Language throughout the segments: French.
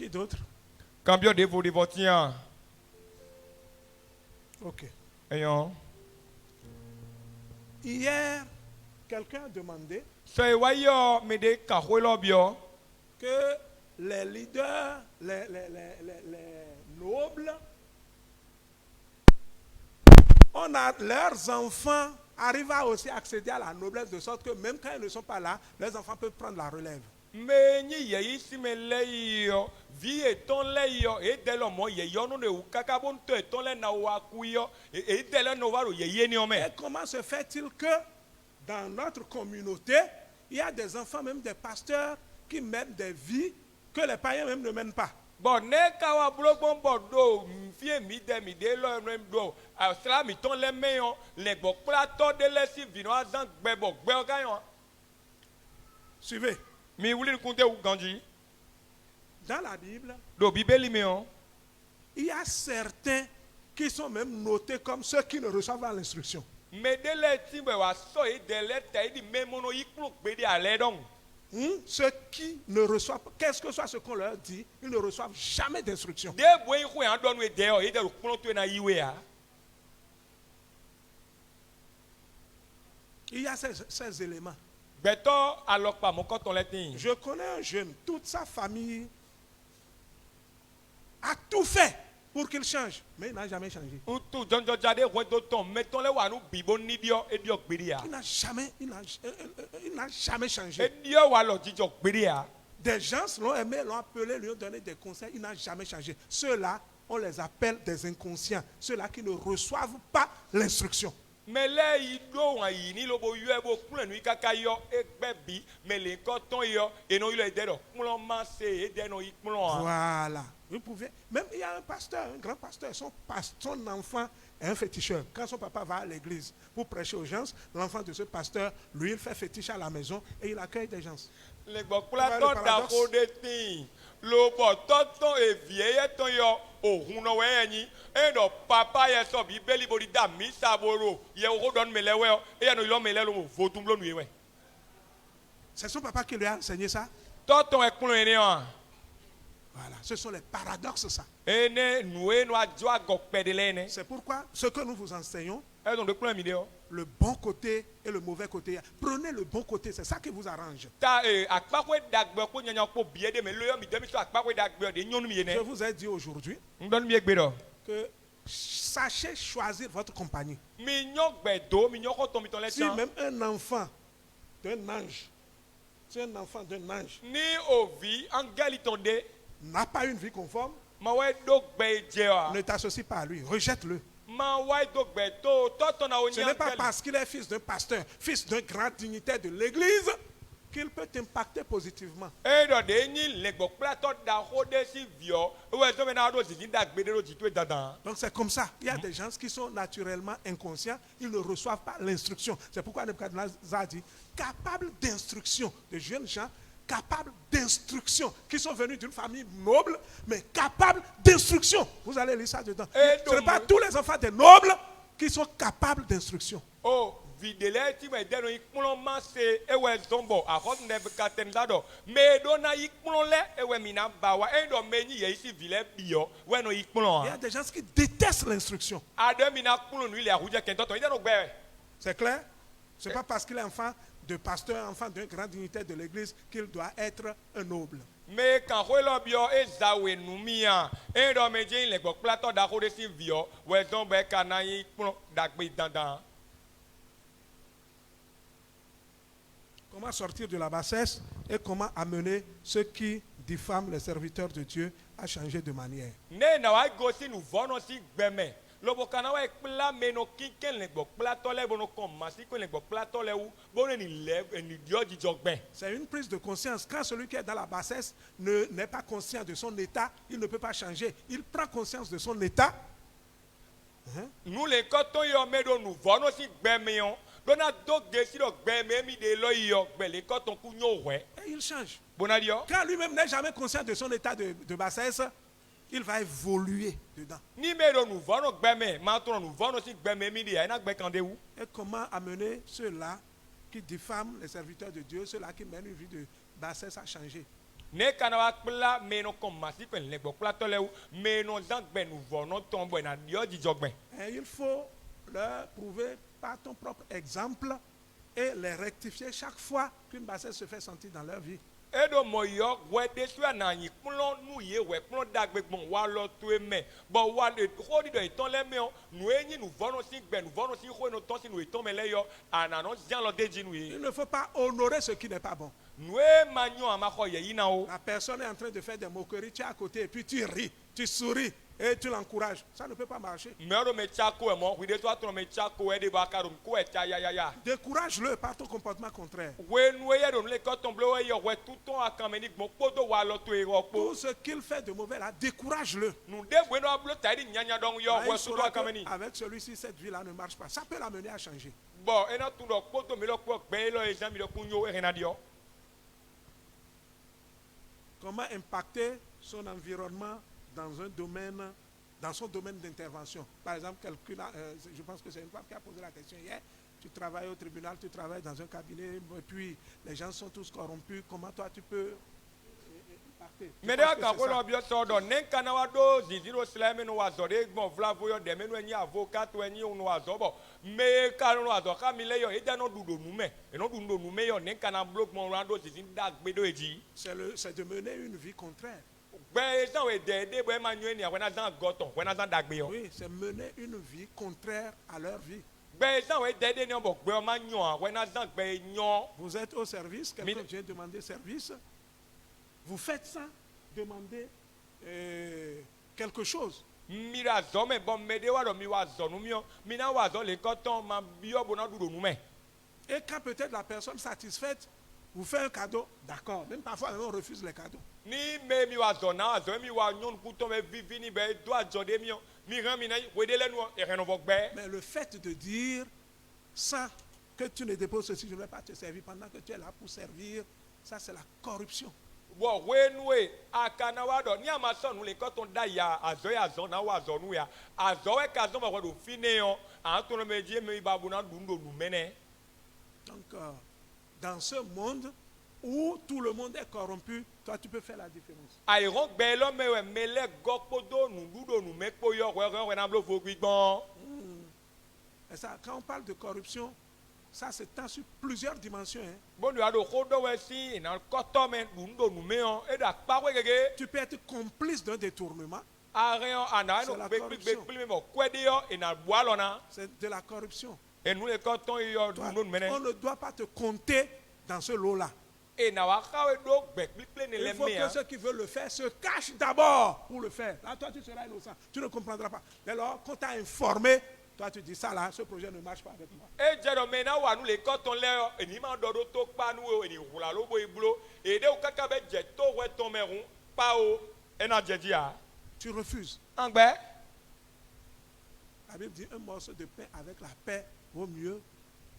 Qui d'autre? Cambio de vous dévotiens. Ok. Ayons. Hier, quelqu'un a demandé C'est wayo me de kahuelo bio. que les leaders, les nobles, leurs enfants arrivent à aussi accéder à la noblesse de sorte que même quand ils ne sont pas là, leurs enfants peuvent prendre la relève. Me ni ye isi me le yo. Vi eton le yo. E de lo mo ye yo no de u kakabon to eton le na waku yo. E de le no waro ye ni ome. Et comment se fait-il que dans notre communauté, il y a des enfants, même des pasteurs, qui mènent des vies que les païens même ne mènent pas? Bon, ne kawa blogbon bordo, fie mi de lo rem do. Asla mi ton le meyon, le bo plato de le si vino azan gbebo gbe gayon. Suivez. Mi wuli kunte ou ganji. Dans la Bible, Do bibeli meyon. il y a certains qui sont même notés comme ceux qui ne reçoivent pas l'instruction. Me de le ti be wa so e de le te di memono iklo gbe di ale don. Ceux qui ne reçoivent pas, qu'est-ce que soit ce qu'on leur dit, ils ne reçoivent jamais d'instruction. De boy ko yan don we de o e de lo to na yiwe ya. Il y a ces éléments. Beto alok pa mon koton le tin. Je connais un jeune, toute sa famille a tout fait pour qu'il change, mais il n'a jamais changé. Utu jonjo jade we do ton meton le wa nu bibo ni dio e dio gbiri ya. Il n'a jamais changé. E dio wa lo jijo gbiri ya. Des gens l'ont aimé, l'ont appelé, lui ont donné des conseils, il n'a jamais changé. Ceux-là, on les appelle des inconscients, ceux-là qui ne reçoivent pas l'instruction. Me le yi do wa yi ni lo bo yo e bo kule nu kaka yo e gbe bi me le koton yo e no yo e de do. Kulo ma se e de no yi kulo. Voilà. Vous pouvez. Même il y a un pasteur, un grand pasteur, son enfant est un féticheur. Quand son papa va à l'église pour prêcher aux gens, l'enfant de ce pasteur, lui, il fait fétiche à la maison et il accueille des gens. Le bo plato da ko de tin. Lo bo toton e vie ton yo ohun no we yin. E do papa ye so bibeli bo di da mi saboro. Ye o don me le we o. E no lo me le lo mo votum lo nu we. C'est son papa qui lui a enseigné ça. Toton e kun ere an. Voilà, ce sont les paradoxes, ça. C'est C'est pourquoi ce que nous vous enseignons, le le bon côté et le mauvais côté. Prenez le bon côté, c'est ça qui vous arrange. Je vous ai dit aujourd'hui que sachez choisir votre compagnie. Si même un enfant d'un ange, c'est un enfant d'un ange, n'a pas une vie conforme, ne t'associe pas à lui, rejette-le. Ce n'est pas parce qu'il est fils d'un pasteur, fils d'un grand dignitaire de l'église, qu'il peut t'impacter positivement. Donc c'est comme ça. Il y a des gens qui sont naturellement inconscients, ils ne reçoivent pas l'instruction. C'est pourquoi Nebuchadnezzar dit capable d'instruction, de jeunes gens capables d'instruction, qui sont venus d'une famille noble, mais capables d'instruction. Vous allez lire ça dedans. Ce n'est pas tous les enfants des nobles qui sont capables d'instruction. Oh, videle ti me deno ikplo mase ewe zombo akot nebukadnezar me do na ikplo le ewe mina bawa endo meni ye isi vile bio we no ikplo. Il y a des gens qui détestent l'instruction. Ade mina kplo nu ile ahuje kentoto ide no gbe. C'est clair? C'est pas parce qu'il est enfant de pasteur, enfant d'un grand dignitaire de l'église qu'il doit être un noble. Mais quand hwelo bio ezawe numia endo meje ile gbo plato da ho de si vio we zombo e kana ikplo dagbe dandan. Comment sortir de la bassesse et comment amener ceux qui diffament les serviteurs de Dieu à changer de manière. Ne na wa go si nu vono si gbeme. Lobo kana wa ekpla meno kinken le gbo plato le bono kom masi ko le gbo plato le wu bono ni le ni dio jijogbe. C'est une prise de conscience. Quand celui qui est dans la bassesse n'est pas conscient de son état, il ne peut pas changer. Il prend conscience de son état. Nous les koton yo medo nu vono si gbeme yon. Dona do gesi do gbeme mi de lo yo gbe le koton ku nyo we. Et il change. Bonadio. Quand lui-même n'est jamais conscient de son état de bassesse, il va évoluer dedans. Ni medo nu vono gbeme, matron nu vono si gbeme mi de ya na gbe kande wu. Et comment amener ceux-là qui diffament les serviteurs de Dieu, ceux-là qui mènent une vie de bassesse à changer. Ne kanawa kpla meno komasi pen legbo kpla tolewu meno zangbe nous vono tombo na dio dijogbe. Et il faut leur prouver par ton propre exemple et les rectifier chaque fois qu'une bassesse se fait sentir dans leur vie. Edo moyo wede swa na yin kplon nu ye we kplon dagbe gbon wa lo to eme bo wa le ho di do iton le me o nu eyin nu vono si gbe nu vono si ho no ton si nu iton me le yo ananon jan lo deji nu Il yi ne faut pas honorer ce qui n'est pas bon. nu e manyo amako ye yi na o La personne est en train de faire des moqueries, tu es à côté et puis tu ris, tu souris et tu l'encourages. Ça ne peut pas marcher. mero me chako e mo wi de to atro me chako e de ba karum ko e cha ya Décourage-le par ton comportement contraire. we nu e do le ko ton blo e yo we tuton akameni gbon podo wa lo to e ro po Tout ce qu'il fait de mauvais là, décourage-le. nu de we no blo ta di nyanya don yo Ah, we il tuton saura que akameni avec celui-ci, cette vie-là ne marche pas. Ça peut l'amener à changer. bon e na tu do podo mi lo po gbe lo e jan mi lo kunyo e na dio. Comment impacter son environnement dans un domaine, dans son domaine d'intervention. Par exemple, quelqu'un, je pense que c'est une femme qui a posé la question hier, tu travailles au tribunal, tu travailles dans un cabinet, et puis les gens sont tous corrompus, comment toi tu peux impacter? Je Mais pense là, que quand c'est ça. on a bien sorti, n'en kana wa do ziziro slime no wazore bon vla voyo de menu ni avocat to ni no wazobo mais quand on wazo ka mi le yo e no dudo nume e no dudo nume yo n'en kana block mon rando zizin da gbedo eji C'est de mener une vie contraire. gbe san we de bo e ma nyu ni awena zan goton wena zan dagbe yo Oui, c'est mener une vie contraire à leur vie. gbe san we de ni obo gbe o ma nyu wena zan gbe nyon Vous êtes au service, quelqu'un vient demander service, vous faites ça, demandez quelque chose. mira zo me bon me de wa do mi wa zo nu mi o mi na wa zo le koton ma bi o bo na dudo nume. Et quand peut-être la personne satisfaite vous fait un cadeau, d'accord. Même parfois, on refuse les cadeaux. Ni me mi wa zo na zo mi wa nyon kuto me vivi ni be do ajo de mi o mi ran mi na we de lenu e ren no gbe. Mais le fait de dire ça, que tu ne déposes ceci, je ne vais pas te servir pendant que tu es là pour servir, ça c'est la corruption. Wo we nu e akana wa do ni ama so nu le koton da ya azo na wa zo nu ya azo e ka zo mo do fine yo an to no meji me babu na dundo nu mene. Donc, dans ce monde où tout le monde est corrompu, toi tu peux faire la différence. Ai ron gbe lo me we mele gopodo nu dudo nu me po yo we na blo fo gbigbon. Et ça, quand on parle de corruption, ça s'étend sur plusieurs dimensions. Hein. Bon du ado ko do we si na koto me dundo nu me on e da pa we gege. Tu peux être complice d'un détournement, Arion ana no gbe me mo kwede yo e na bua lo na. c'est de la corruption. Et nous les cantons yo Toi, nous mene. on ne doit pas te compter dans ce lot-là. Et na wa kawe do gbe pliple ne Il le faut me. que ceux qui veulent le faire se cachent d'abord pour le faire. Là, toi, tu seras innocent. Tu ne comprendras pas. Dès lors, quand tu as informé, toi, tu dis ça là, ce projet ne marche pas avec moi. E jero me na wa nous les cantons le e ni ma do do to pa nu e ni hula lo bo iblo e de o kaka be je to we ton merun pa o e na jeji a. Tu refuses. Angbe La Bible dit un morceau de pain avec la paix vaut mieux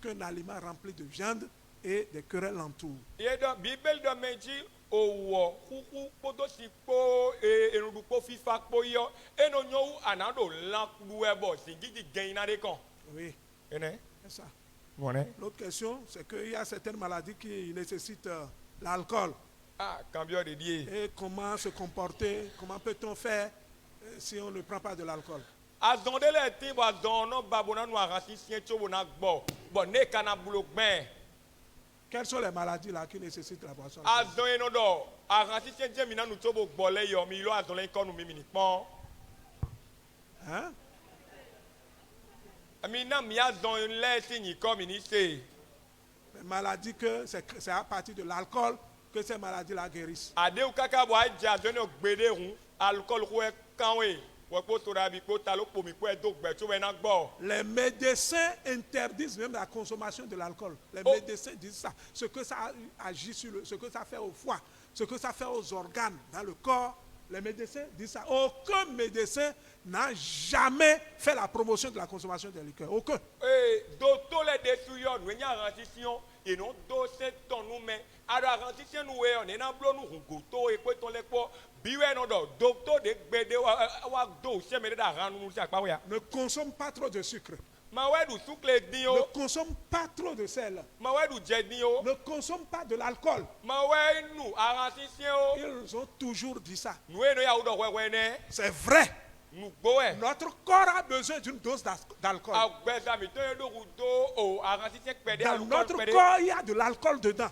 qu'un aliment rempli de viande et des querelles l'entourent. e do bible do meji owo kuku podo si po e erudu po fifa po yo e no nyo anado lan lu e bo si gigi gen na de kan. Oui, Ene. c'est ça. Bon L'autre question, c'est qu'il y a certaines maladies qui nécessitent l'alcool. Ah, cambio de die. Et comment se comporter, comment peut-on faire si on ne prend pas de l'alcool? Azonde le ti bo azon no babona no aransi sien tso bona gbo. Bon ne kana bulo gben. Quelles sont les maladies là qui nécessitent la boisson? Azon eno do aransi sien je mina nu tso bo gbo le yo mi lo azon le kon nu mi ni pon. Hein? Mi na mi azon le si ni ko mi ni se. Les maladies que c'est à partir de l'alcool que ces maladies-là guérissent. Ade ou kaka bo aje azon no gbede run alcool ko e kan we. We po to rabi ko ta lo po mi ko e do gbe tso we na gbo. Les médecins interdisent même la consommation de l'alcool. Les Oh. médecins disent ça. Ce que ça agit sur ce que ça fait au foie, ce que ça fait aux organes dans le corps. Les médecins disent ça. Aucun médecin n'a jamais fait la promotion de la consommation de liqueurs. Aucun. Eh, docteur le desu yo nu nya ransition e no do se ton nu me ara ransition nu we on e na blo nu hungo to e pe ton le po biwe no do docteur de gbede wa do se me da ran nu se pa we ya Ne consomme pas trop de sucre. Ne consomme pas trop de sel. Ne consomme pas de l'alcool. Ils ont toujours dit ça. C'est vrai. Notre corps a besoin d'une dose d'alcool. Dans notre corps, il y a de l'alcool dedans.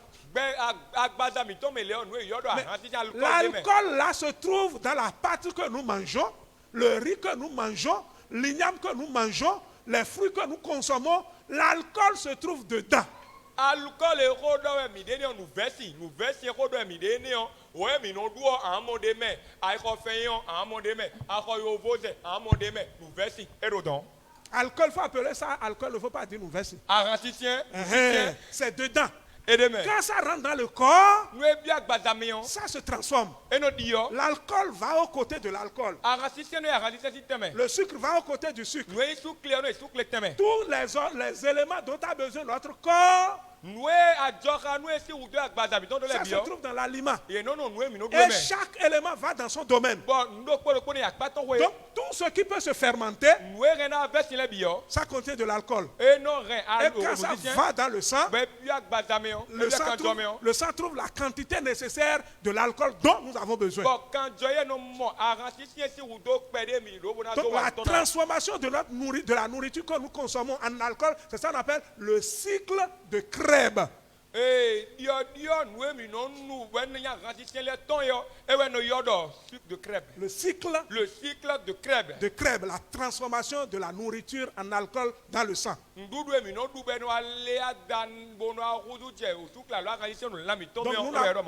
L'alcool là se trouve dans la pâte que nous mangeons, le riz que nous mangeons, l'igname que nous mangeons, les fruits que nous consommons. L'alcool se trouve dedans. Alcool est rodé nous versi rodé Alcool, faut appeler ça alcool, il ne faut pas dire nous versi. C'est dedans. Quand ça rentre dans le corps, ça se transforme. L'alcool va aux côtés de l'alcool. Le sucre va aux côtés du sucre. Tous les éléments dont a besoin notre corps, ça se trouve dans l'aliment. Et chaque élément va dans son domaine. Donc tout ce qui peut se fermenter, ça contient de l'alcool. Et quand ça va dans le sang, le sang trouve la quantité nécessaire de l'alcool dont nous avons besoin. Donc la transformation de la nourriture que nous consommons en alcool, c'est ça qu'on appelle le cycle de Krebs. Le cycle de Krebs, la transformation de la nourriture en alcool dans le sang. Donc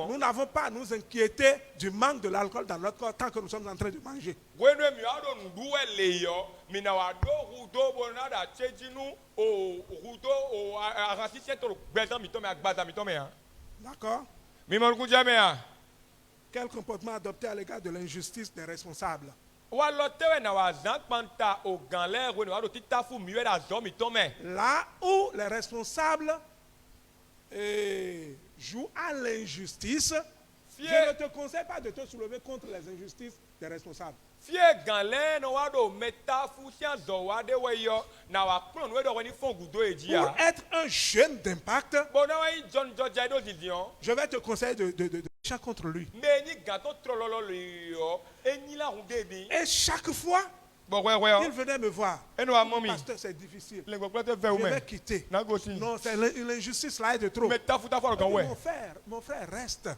nous n'avons pas à nous inquiéter du manque de l'alcool dans notre corps tant que nous sommes en train de manger. D'accord? Quel comportement adopter à l'égard de l'injustice des responsables? Là où les responsables jouent à l'injustice, je ne te conseille pas de te soulever contre les injustices des responsables. Pour être un jeune d'impact, je vais te conseiller de chant contre lui. Et chaque fois, il venait me voir. Pasteur, c'est difficile. Je vais quitter. Non, c'est l'injustice là est de trop. Mon frère, reste.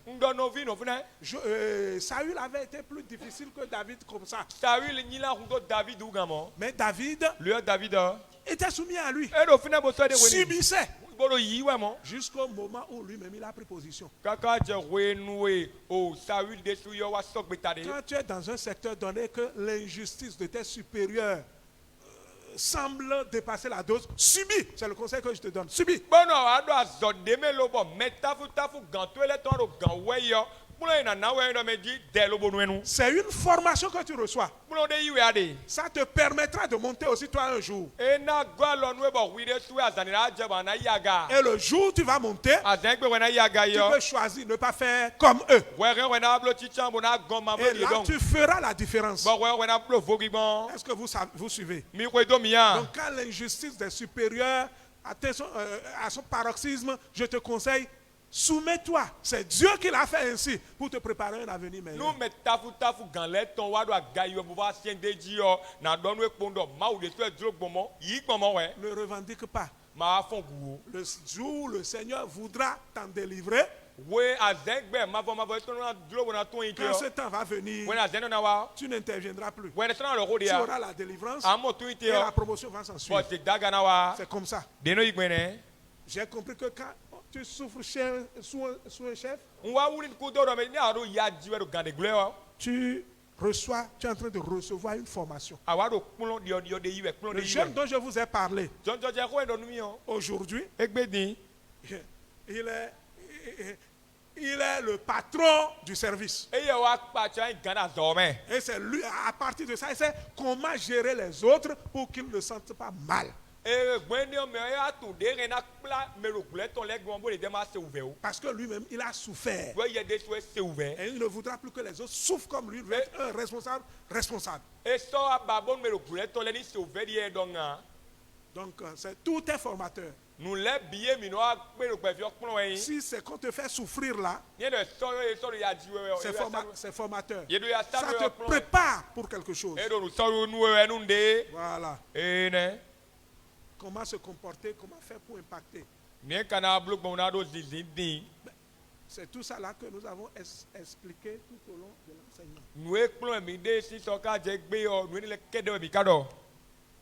Saül avait été plus difficile que David comme ça. Mais David était soumis à lui. Subissait. Jusqu'au moment où lui-même il a pris position. Quand tu es dans un secteur donné que l'injustice de tes supérieurs semble dépasser la dose, subis. C'est le conseil que je te donne. Subis. C'est une formation que tu reçois. Ça te permettra de monter aussi toi un jour. Et le jour où tu vas monter, tu peux choisir de ne pas faire comme eux. Et là tu feras la différence. Est-ce que vous suivez? Donc quand l'injustice des supérieurs à son paroxysme, je te conseille, soumets-toi. C'est Dieu qui l'a fait ainsi pour te préparer un avenir meilleur. Ne revendique pas. Le jour où le Seigneur voudra t'en délivrer, quand ce temps va venir, tu n'interviendras plus. Tu auras la délivrance et la promotion va s'en suivre. C'est comme ça. J'ai compris que quand tu souffres sous un chef, tu es en train de recevoir une formation. Le jeune dont je vous ai parlé aujourd'hui, il est le patron du service. Et c'est lui, à partir de ça, il sait comment gérer les autres pour qu'ils ne se sentent pas mal. Parce que lui-même, il a souffert. Et il ne voudra plus que les autres souffrent comme lui. Il veut être un responsable. Donc, tout est formateur. Nous les billets mino a pe le pe fi okpon yin. Si c'est qu'on te fait souffrir là, Ni de so ya di we. c'est formateur. Ye do ya Ça sta te prépare pour quelque chose. E do nu so nu we nu de. Voilà. Ne. Comment se comporter, comment faire pour impacter. Ni kana blok bon na do zizindi. C'est tout ça là que nous avons expliqué tout au long de l'enseignement. Nous ekpon mi de si so ka je gbe yo, nu ni le kede mi kado.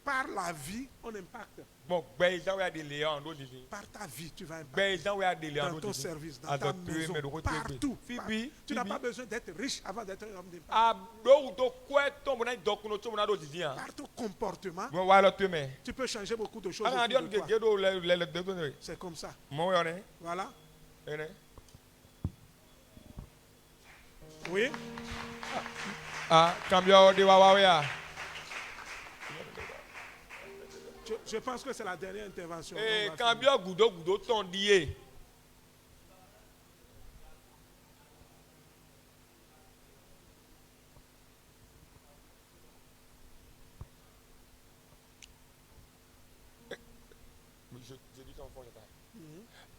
Par la vie, on impacte. Bon, gbe isan we de le an do zizi. Par ta vie, tu vas impacter. Gbe isan we de le an Dans do ton zizi. service, dans ta maison, partout. Tu n'as pas besoin d'être riche avant d'être un homme d'impact. A do do kwe ton bona dokuno to bona do zizi an. Par ton comportement, Mo wa lo tu me. tu peux changer beaucoup de choses. Ara autour ndi de on toi. ge do le de. C'est comme ça. Mo yo ne. Voilà. Ne. Oui. Ah, cambio de wa ya. Je pense que c'est la dernière intervention. Eh, On va cambio gudo ton die.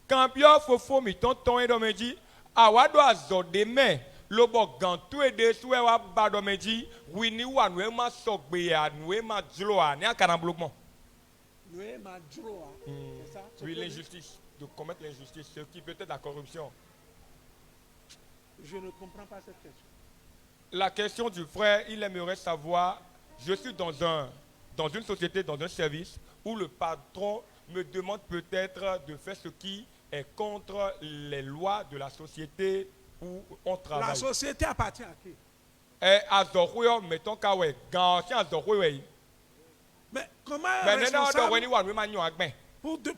Cambio fofo mi ton e do meji. Awa do azo de me. Lobo gantu e de suwe wa ba do meji. Wini wa nu e ma sogbe ya, nu e ma jlo a. Ni akana bloquement. Nous ma droit. C'est ça? Oui, l'injustice. De commettre l'injustice. Ce qui peut être la corruption. Je ne comprends pas cette question. La question du frère, il aimerait savoir, je suis dans une société, dans un service, où le patron me demande peut-être de faire ce qui est contre les lois de la société où on travaille. La société appartient à qui? Et à Zohouyo, mettons qu'à ouais, si à Zohouyo, Mais comment un responsable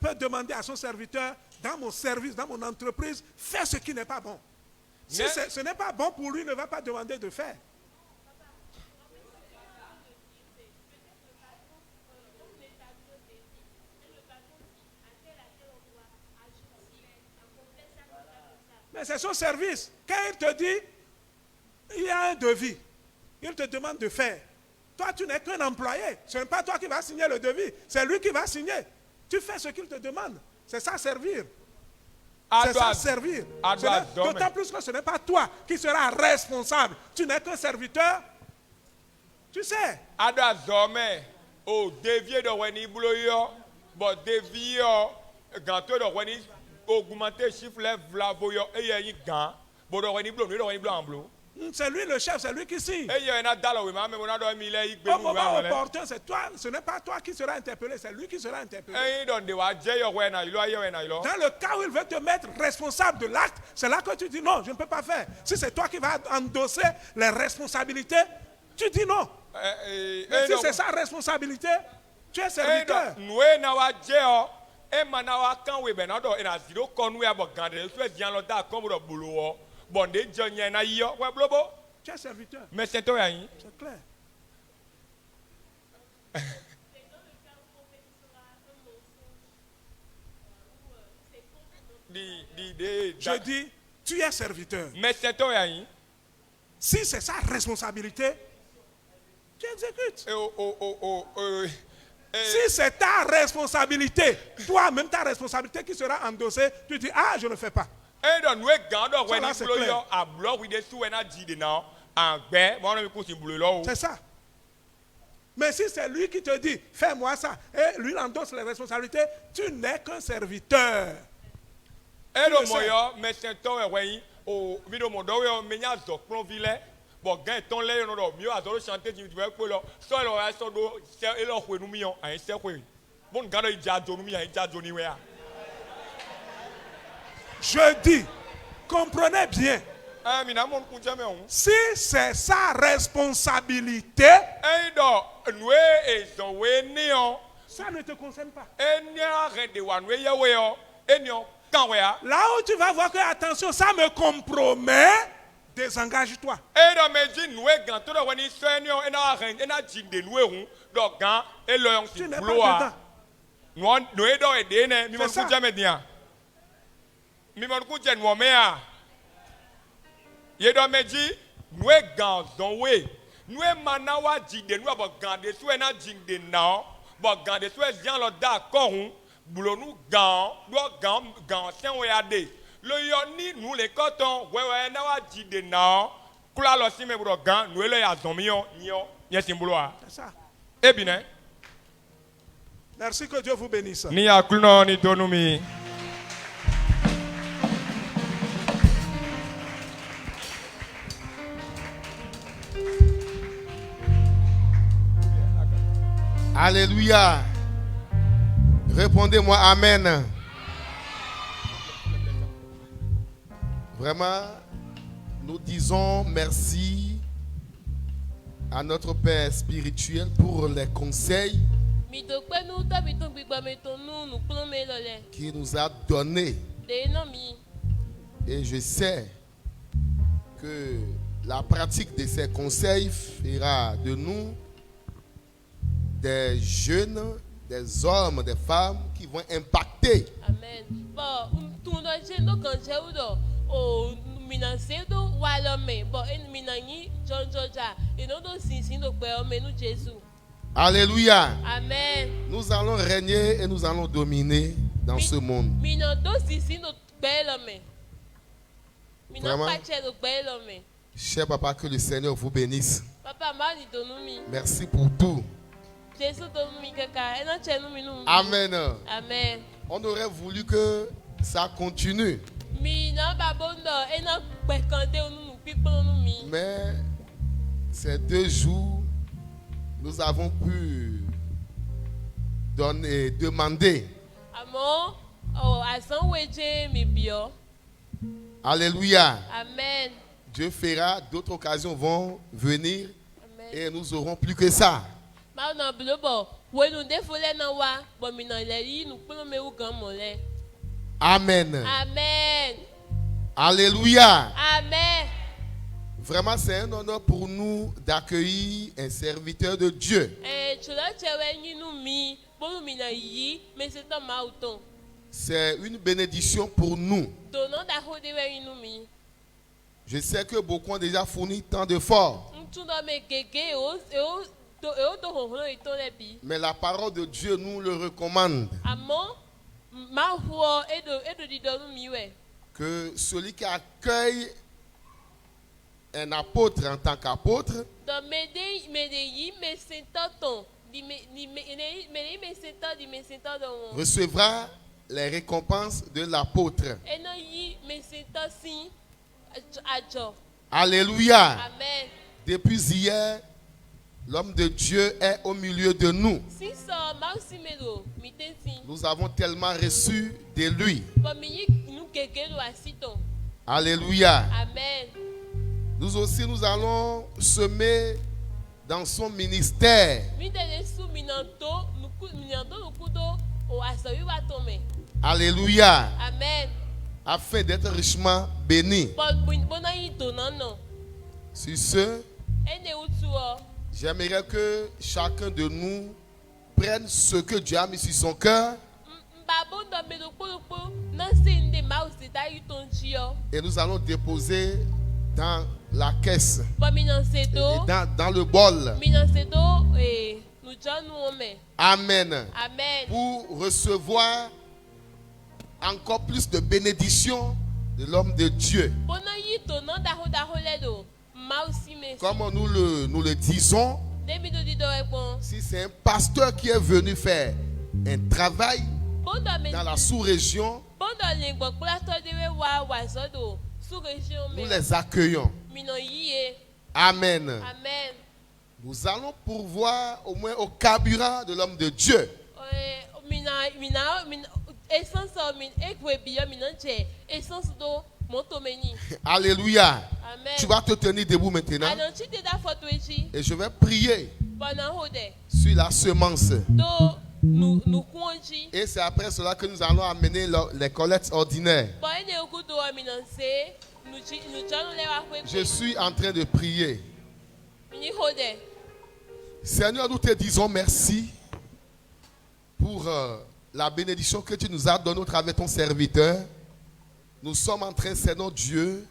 peut demander à son serviteur, dans mon service, dans mon entreprise, fais ce qui n'est pas bon? Si ce n'est pas bon pour lui, il ne va pas demander de faire. Mais c'est son service. Quand il te dit, il y a un devis, il te demande de faire. Toi, tu n'es qu'un employé. Ce n'est pas toi qui vas signer le devis. C'est lui qui va signer. Tu fais ce qu'il te demande. C'est ça servir. C'est ça servir. D'autant plus que ce n'est pas toi qui seras responsable. Tu n'es qu'un serviteur. Tu sais. Oh, dévier de Weni Bouloyo, bon, dévier, ganto de Weni, augmenter chiffre, la voyo, et il y a un gant, bon, de Weni Blanc. C'est lui le chef, c'est lui qui signe. Au moment opportun, c'est toi, ce n'est pas toi qui sera interpellé, c'est lui qui sera interpellé. Dans le cas où il veut te mettre responsable de l'acte, c'est là que tu dis non, je ne peux pas faire. Si c'est toi qui vas endosser les responsabilités, tu dis non. Mais si c'est sa responsabilité, tu es serviteur. Tu es serviteur. Mais c'est toi, c'est clair. Je dis, tu es serviteur. Mais c'est toi. Si c'est sa responsabilité, tu exécutes. Si c'est ta responsabilité, toi-même ta responsabilité qui sera endossée, tu dis, ah, je ne fais pas. C'est ça. Mais si c'est lui qui te dit, fais-moi ça, et lui endosse les responsabilités, tu n'es qu'un serviteur. Je dis, comprenez bien. Si c'est sa responsabilité, ça ne te concerne pas. Là où tu vas voir que, attention, ça me compromet, désengage-toi. Tu n'es pas dedans. C'est ça. bon gand de tout est bien le d'accord boulot nous gand tiens on regarder le yoni nous les cotons ouais na wa di de na kula lo si me bro gand nous le ya zomion nyo yetimbuloa C'est ça. e bien Merci, que Dieu vous bénisse. ni ya kluno ni donumi. Alléluia. Répondez-moi Amen. Vraiment, nous disons merci à notre Père spirituel pour les conseils qu'il nous a donnés. Et je sais que la pratique de ces conseils fera de nous des jeunes, des hommes, des femmes qui vont impacter. Amen. Bon, tout le monde quand j'ai eu au minacedo walome bon en minani John Georgia et non aussi si nous pouvons nous Jésus. Alléluia. Amen. Nous allons régner et nous allons dominer dans ce monde. Vraiment. Cher papa, que le Seigneur vous bénisse. Merci pour tout. Amen. Amen. On aurait voulu que ça continue. Mais ces 2 jours, nous avons pu demander. Alléluia. Amen. Dieu fera, d'autres occasions vont venir. Amen. Et nous aurons plus que ça. Amen. Amen. Alléluia. Amen. Vraiment, c'est un honneur pour nous d'accueillir un serviteur de Dieu. C'est une bénédiction pour nous. Je sais que beaucoup ont déjà fourni tant d'efforts. Mais la parole de Dieu nous le recommande. Que celui qui accueille un apôtre en tant qu'apôtre recevra les récompenses de l'apôtre. Alléluia. Amen. Depuis hier, l'homme de Dieu est au milieu de nous. Nous avons tellement reçu de lui. Alléluia. Amen. Nous aussi, nous allons semer dans son ministère. Alléluia. Amen. Afin d'être richement béni. Sur ce, j'aimerais que chacun de nous prenne ce que Dieu a mis sur son cœur. Et nous allons déposer dans la caisse. Dans le bol. Amen. Amen. Pour recevoir encore plus de bénédictions de l'homme de Dieu. Comme nous le disons, si c'est un pasteur qui est venu faire un travail dans la sous-région, nous les accueillons. Amen. Amen. Nous allons pourvoir au moins au carburant de l'homme de Dieu. Alléluia. Amen. Tu vas te tenir debout maintenant. Et je vais prier sur la semence. Et c'est après cela que nous allons amener les collectes ordinaires. Je suis en train de prier. Seigneur, nous te disons merci pour la bénédiction que tu nous as donnée au travers de ton serviteur. Nous sommes en train, Seigneur Dieu,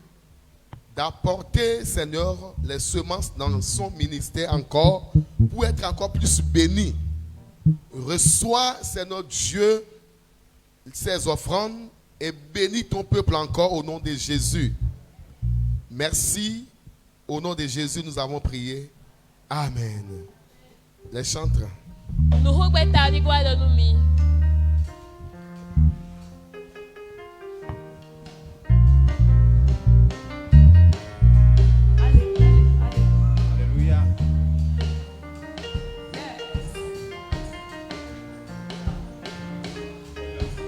d'apporter, Seigneur, les semences dans son ministère encore, pour être encore plus bénis. Reçois, Seigneur Dieu, ces offrandes et bénis ton peuple encore au nom de Jésus. Merci. Au nom de Jésus, nous avons prié. Amen. Les chantres. Nous regrettons de guarda no mi.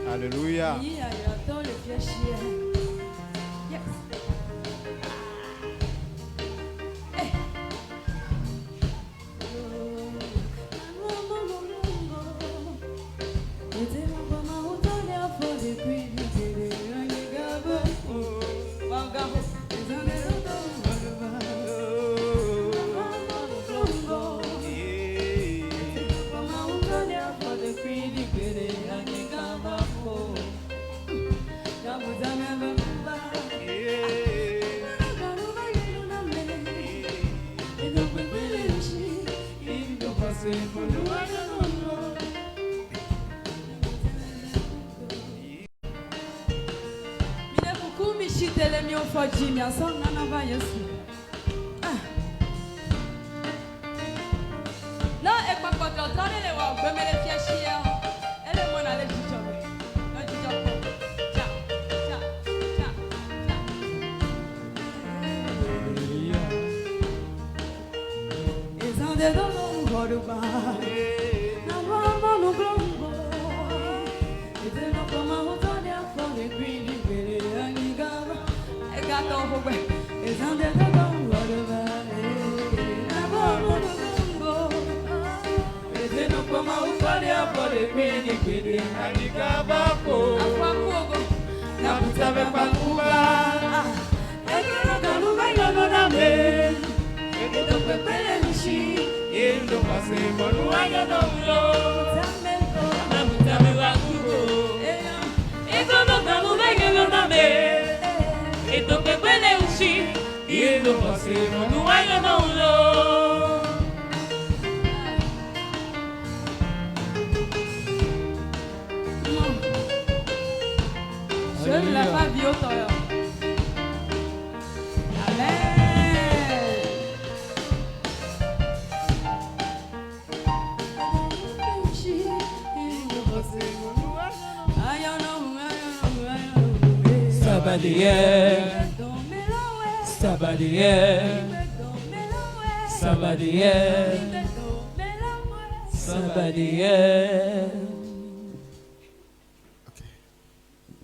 Alléluia. Alléluia.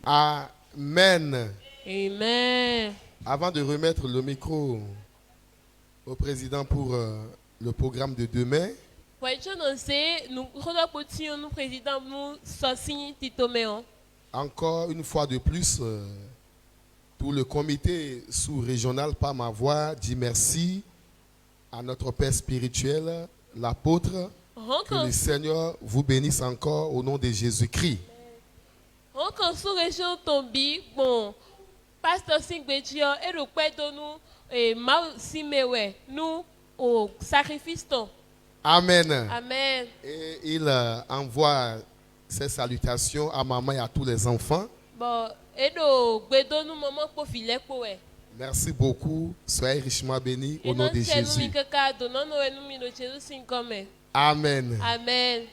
Amen. Amen. Avant de remettre le micro au président pour le programme de demain, encore une fois de plus, tout le comité sous-régional par ma voix dit merci à notre Père spirituel, l'apôtre. Que le Seigneur vous bénisse encore au nom de Jésus-Christ. Pasteur Singbedio et le père de nous et Simewe nous au sacrifice. Amen. Amen. Et il envoie ses salutations à maman et à tous les enfants. Merci beaucoup. Soyez richement bénis au nom de Jésus. Amen. Amen.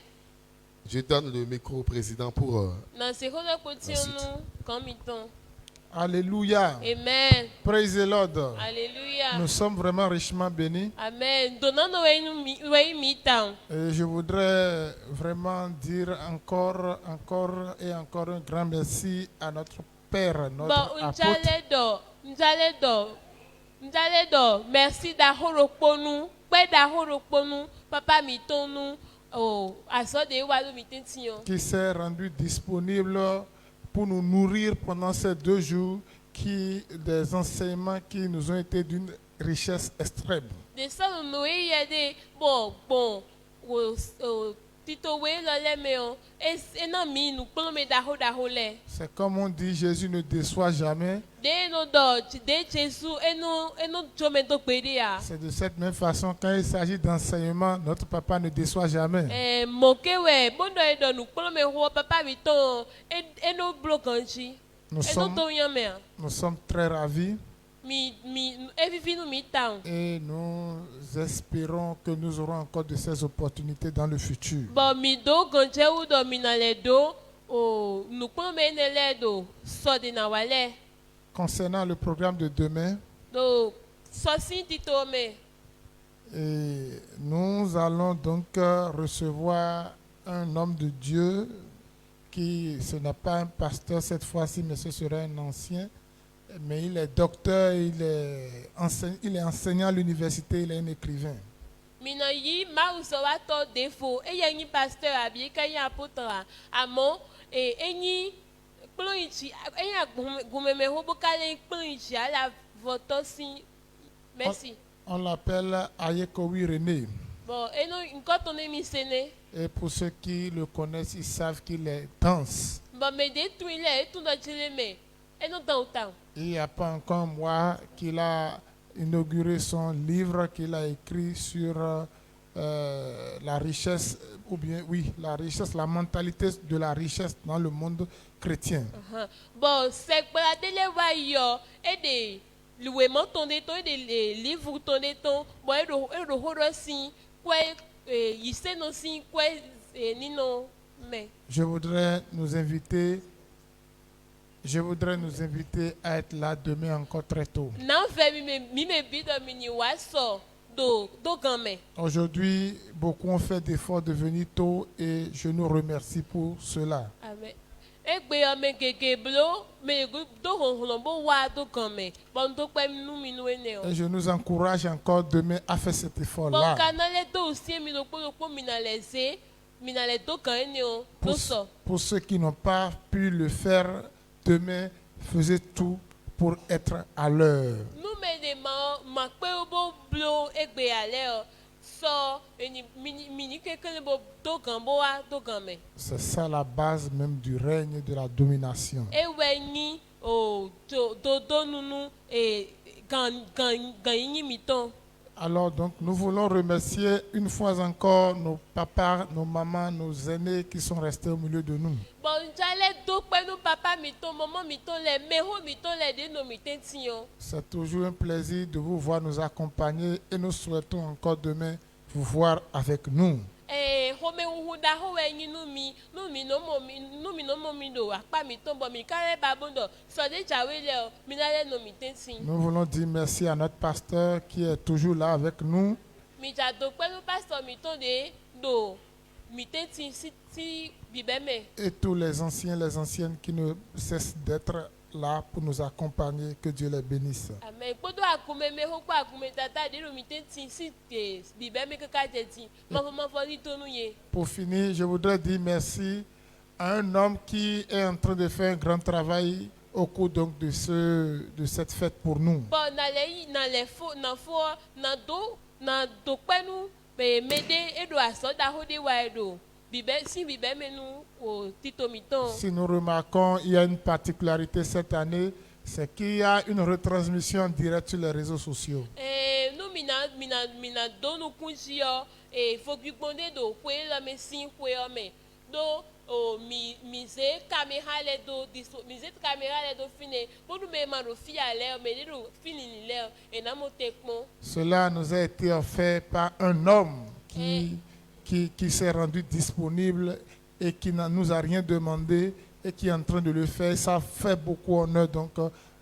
Je donne le micro au président pour Alléluia. Amen. Praise the Lord. Alléluia. Nous sommes vraiment richement bénis. Amen. Et je voudrais vraiment dire encore et encore un grand merci à notre Père, notre apôtre. Merci d'ahorokponu, papa mitonu, qui s'est rendu disponible pour nous nourrir pendant ces 2 jours, des enseignements qui nous ont été d'une richesse extrême. C'est comme on dit, Jésus ne déçoit jamais. C'est de cette même façon, quand il s'agit d'enseignement, notre papa ne déçoit jamais. Nous sommes très ravis et nous espérons que nous aurons encore de ces opportunités dans le futur. Concernant le programme de demain, et nous allons donc recevoir un homme de Dieu qui, ce n'est pas un pasteur cette fois-ci, mais ce sera un ancien. Mais il est docteur, il est enseignant à l'université, il est un écrivain. Merci. On l'appelle Ayekowi René. Et pour ceux qui le connaissent, ils savent qu'il est dense. Il n'y a pas encore un mois qu'il a inauguré son livre qu'il a écrit sur la richesse, ou bien, oui, la richesse, la mentalité de la richesse dans le monde chrétien. Bon, c'est pour la télé, et des louements ton déton, et des livres ton déton, bon, et le horossi, quoi, il sait non si, quoi, nino, mais. Je voudrais nous inviter à être là demain encore très tôt. Aujourd'hui, beaucoup ont fait d'efforts de venir tôt et je nous remercie pour cela. Amen. Et je nous encourage encore demain à faire cet effort-là. Pour ceux qui n'ont pas pu le faire demain, faisait tout pour être à l'heure. C'est ça la base même du règne de la domination. Alors donc nous voulons remercier une fois encore nos papas, nos mamans, nos aînés qui sont restés au milieu de nous. C'est toujours un plaisir de vous voir nous accompagner et nous souhaitons encore demain vous voir avec nous. Nous voulons dire merci à notre pasteur qui est toujours là avec nous. Et tous les anciens, les anciennes qui ne cessent d'être là pour nous accompagner, que Dieu les bénisse. Amen. Pour finir, je voudrais dire merci à un homme qui est en train de faire un grand travail au cours donc de cette fête pour nous. Si nous remarquons, il y a une particularité cette année, c'est qu'il y a une retransmission en direct sur les réseaux sociaux. Cela nous a été offert par un homme qui s'est rendu disponible et qui ne nous a rien demandé et qui est en train de le faire. Ça fait beaucoup honneur donc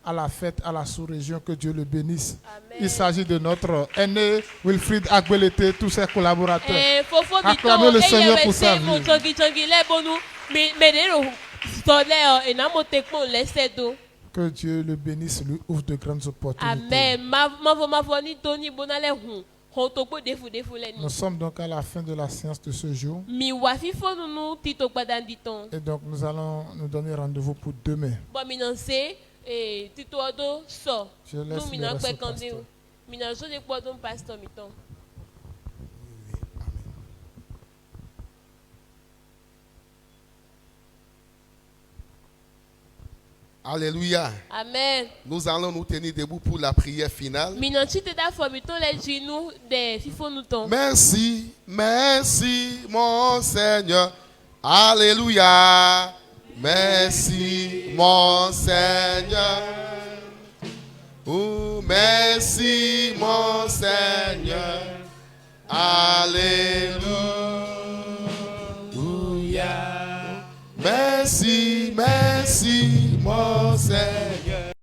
à la fête, à la sous-région, que Dieu le bénisse. Amen. Il s'agit de notre aîné Wilfried Agbelete, tous ses collaborateurs. Acclamez le Seigneur pour sa vie. Que Dieu le bénisse, lui ouvre de grandes opportunités. Amen. Nous sommes donc à la fin de la séance de ce jour. Et donc nous allons nous donner rendez-vous pour demain. Je laisse le pasteur. Alléluia. Amen. Nous allons nous tenir debout pour la prière finale. Minanchi te da formito les genoux de fifo nous ton. Merci, merci mon Seigneur. Alléluia. Merci mon Seigneur. Oh, merci mon Seigneur. Alléluia. Merci, merci mon Seigneur.